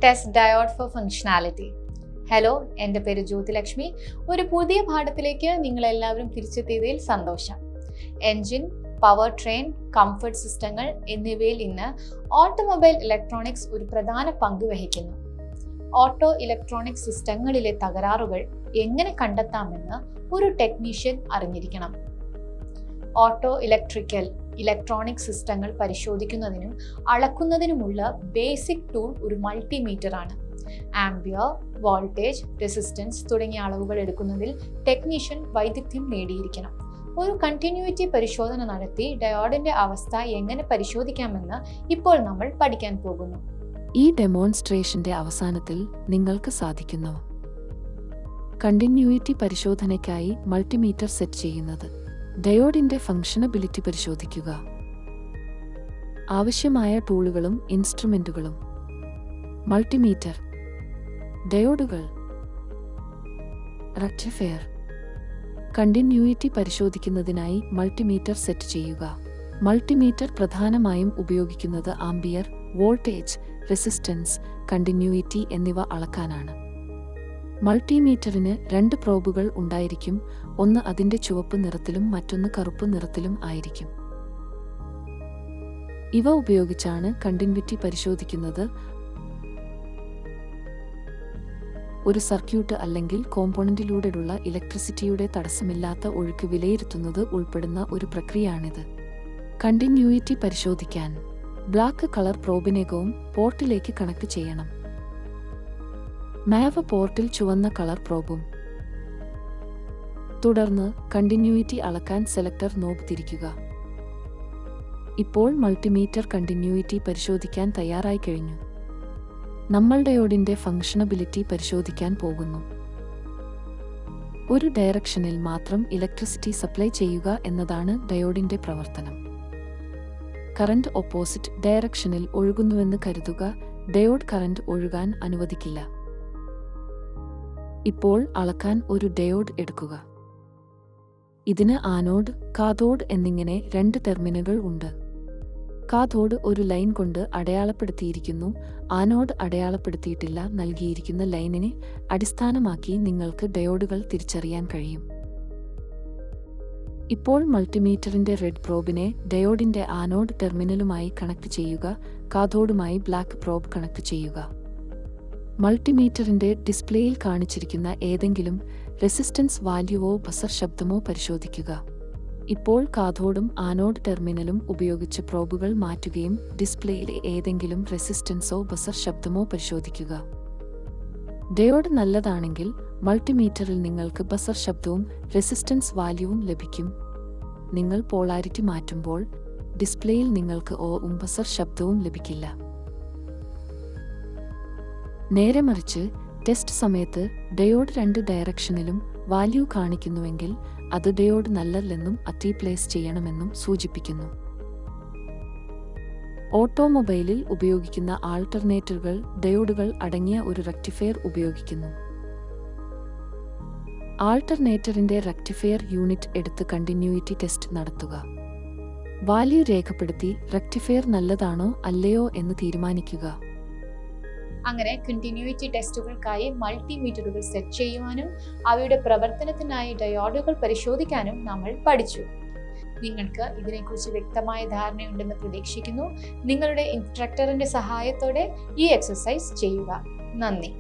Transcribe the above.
Test diode for functionality. Hello, എൻ്റെ പേര് ജ്യോതിലക്ഷ്മി. ഒരു പുതിയ പാഠത്തിലേക്ക് നിങ്ങളെല്ലാവരും തിരിച്ചെത്തിയതിൽ സന്തോഷം. എൻജിൻ, പവർ ട്രെയിൻ, കംഫർട്ട് സിസ്റ്റങ്ങൾ എന്നിവയിൽ ഇന്ന് ഓട്ടോമൊബൈൽ ഇലക്ട്രോണിക്സ് ഒരു പ്രധാന പങ്ക് വഹിക്കുന്നു. ഓട്ടോ ഇലക്ട്രോണിക് സിസ്റ്റങ്ങളിലെ തകരാറുകൾ എങ്ങനെ കണ്ടെത്താമെന്ന് ഒരു ടെക്നീഷ്യൻ അറിഞ്ഞിരിക്കണം. ഓട്ടോ ഇലക്ട്രോണിക് സിസ്റ്റങ്ങൾ പരിശോധിക്കുന്നതിനും അളക്കുന്നതിനുമുള്ള ബേസിക് ടൂൾ ഒരു മൾട്ടിമീറ്റർ ആണ്. ആംബിയർ, വോൾട്ടേജ്, റെസിസ്റ്റൻസ് തുടങ്ങിയ അളവുകൾ എടുക്കുന്നതിൽ ടെക്നീഷ്യൻ വൈദഗ്ധ്യം നേടിയിരിക്കണം. ഒരു കണ്ടിന്യൂറ്റി പരിശോധന നടത്തി ഡയോഡിന്റെ അവസ്ഥ എങ്ങനെ പരിശോധിക്കാമെന്ന് ഇപ്പോൾ നമ്മൾ പഠിക്കാൻ പോകുന്നു. ഈ ഡെമോൺസ്ട്രേഷന്റെ അവസാനത്തിൽ നിങ്ങൾക്ക് സാധിക്കുന്നു കണ്ടിന്യൂറ്റി പരിശോധനയ്ക്കായി മൾട്ടിമീറ്റർ സെറ്റ് ചെയ്യുന്നത്. ഡയോഡിന്റെ ഫങ്ഷനബിലിറ്റി പരിശോധിക്കുക. ആവശ്യമായ ടൂളുകളും ഇൻസ്ട്രുമെന്റുകളും: മൾട്ടിമീറ്റർ, ഡയോഡുകൾ, റക്റ്റിഫയർ. കണ്ടിന്യൂറ്റി പരിശോധിക്കുന്നതിനായി മൾട്ടിമീറ്റർ സെറ്റ് ചെയ്യുക. മൾട്ടിമീറ്റർ പ്രധാനമായും ഉപയോഗിക്കുന്നത് ആംബിയർ, വോൾട്ടേജ്, റെസിസ്റ്റൻസ്, കണ്ടിന്യൂറ്റി എന്നിവ അളക്കാനാണ്. മൾട്ടിമീറ്ററിന് 2 പ്രോബുകൾ ഉണ്ടായിരിക്കും. ഒന്ന് അതിന്റെ ചുവപ്പ് നിറത്തിലും മറ്റൊന്ന് കറുപ്പ് നിറത്തിലും ആയിരിക്കും. ഇവ ഉപയോഗിച്ചാണ് കണ്ടിന്യൂറ്റി പരിശോധിക്കുന്നത്. ഒരു സർക്യൂട്ട് അല്ലെങ്കിൽ കോമ്പോണന്റിലൂടെയുള്ള ഇലക്ട്രിസിറ്റിയുടെ തടസ്സമില്ലാത്ത ഒഴുക്ക് വിലയിരുത്തുന്നത് ഉൾപ്പെടുന്ന ഒരു പ്രക്രിയയാണിത്. കണ്ടിന്യൂറ്റി പരിശോധിക്കാൻ ബ്ലാക്ക് കളർ പ്രോബിനകവും പോർട്ടിലേക്ക് കണക്ട് ചെയ്യണം. മാവ് പോർട്ടിൽ ചുവന്ന കളർ പ്രോബും. തുടർന്ന് കണ്ടിന്യൂറ്റി അളക്കാൻ സെലക്ടർ നോബ് തിരിക്കുക. ഇപ്പോൾ മൾട്ടിമീറ്റർ കണ്ടിന്യൂറ്റി പരിശോധിക്കാൻ തയ്യാറായി കഴിഞ്ഞു. നമ്മൾ ഡയോഡിന്റെ ഫങ്ഷനബിലിറ്റി പരിശോധിക്കാൻ പോകുന്നു. ഒരു ഡയറക്ഷനിൽ മാത്രം ഇലക്ട്രിസിറ്റി സപ്ലൈ ചെയ്യുക എന്നതാണ് ഡയോഡിന്റെ പ്രവർത്തനം. കറന്റ് ഓപ്പോസിറ്റ് ഡയറക്ഷനിൽ ഒഴുകുന്നുവെന്ന് കരുതുക. ഡയോഡ് കറന്റ് ഒഴുകാൻ അനുവദിക്കില്ല. ഇപ്പോൾ അളക്കാൻ ഒരു ഡയോഡ് എടുക്കുക. ഇതിന് ആനോഡ്, കാഥോഡ് എന്നിങ്ങനെ 2 ടെർമിനലുകൾ ഉണ്ട്. കാഥോഡ് ഒരു ലൈൻ കൊണ്ട് അടയാളപ്പെടുത്തിയിരിക്കുന്നു. ആനോഡ് അടയാളപ്പെടുത്തിയിട്ടില്ല. നൽകിയിരിക്കുന്ന ലൈനിനെ അടിസ്ഥാനമാക്കി നിങ്ങൾക്ക് ഡയോഡുകൾ തിരിച്ചറിയാൻ കഴിയും. ഇപ്പോൾ മൾട്ടിമീറ്ററിന്റെ റെഡ് പ്രോബിനെ ഡയോഡിന്റെ ആനോഡ് ടെർമിനലുമായി കണക്ട് ചെയ്യുക. കാഥോഡുമായി ബ്ലാക്ക് പ്രോബ് കണക്ട് ചെയ്യുക. മൾട്ടിമീറ്ററിന്റെ ഡിസ്പ്ലേയിൽ കാണിച്ചിരിക്കുന്ന ഏതെങ്കിലും റെസിസ്റ്റൻസ് വാല്യൂവോ ബസർ ശബ്ദമോ പരിശോധിക്കുക. ഇപ്പോൾ കാഥോഡും ആനോഡ് ടെർമിനലും ഉപയോഗിച്ച് പ്രോബുകൾ മാറ്റുകയും ഡിസ്പ്ലേയിലെ ഏതെങ്കിലും റെസിസ്റ്റൻസോ ബസർ ശബ്ദമോ പരിശോധിക്കുക. ഡയോഡ് നല്ലതാണെങ്കിൽ മൾട്ടിമീറ്ററിൽ നിങ്ങൾക്ക് ബസർ ശബ്ദവും റെസിസ്റ്റൻസ് വാല്യൂവും ലഭിക്കും. നിങ്ങൾ പോളാരിറ്റി മാറ്റുമ്പോൾ ഡിസ്പ്ലേയിൽ നിങ്ങൾക്ക് ഓവും ബസർ ശബ്ദവും ലഭിക്കില്ല. നേരെ മറിച്ച് ടെസ്റ്റ് സമയത്ത് ഡയോഡ് 2 ഡയറക്ഷനിലും വാല്യൂ കാണിക്കുന്നുവെങ്കിൽ അത് ഡയോഡ് നല്ലല്ലെന്നും റീപ്ലേസ് ചെയ്യണമെന്നും സൂചിപ്പിക്കുന്നു. ഓട്ടോമൊബൈലിൽ ഉപയോഗിക്കുന്ന ആൾട്ടർനേറ്ററുകൾ ഡയോഡുകൾ അടങ്ങിയ ഒരു റക്റ്റിഫയർ ഉപയോഗിക്കുന്നു. ആൾട്ടർനേറ്ററിന്റെ റക്റ്റിഫയർ യൂണിറ്റ് എടുത്ത് കണ്ടിന്യൂറ്റി ടെസ്റ്റ് നടത്തുക. വാല്യൂ രേഖപ്പെടുത്തി റക്റ്റിഫയർ നല്ലതാണോ അല്ലയോ എന്ന് തീരുമാനിക്കുക. അങ്ങനെ കണ്ടിന്യൂറ്റി ടെസ്റ്റുകൾക്കായി മൾട്ടിമീറ്ററുകൾ സെറ്റ് ചെയ്യുവാനും അവയുടെ പ്രവർത്തനത്തിനായി ഡയോഡുകൾ പരിശോധിക്കാനും നമ്മൾ പഠിച്ചു. നിങ്ങൾക്ക് ഇതിനെക്കുറിച്ച് വ്യക്തമായ ധാരണയുണ്ടെന്ന് പ്രതീക്ഷിക്കുന്നു. നിങ്ങളുടെ ഇൻസ്ട്രക്ടറിന്റെ സഹായത്തോടെ ഈ എക്സസൈസ് ചെയ്യുക. നന്ദി.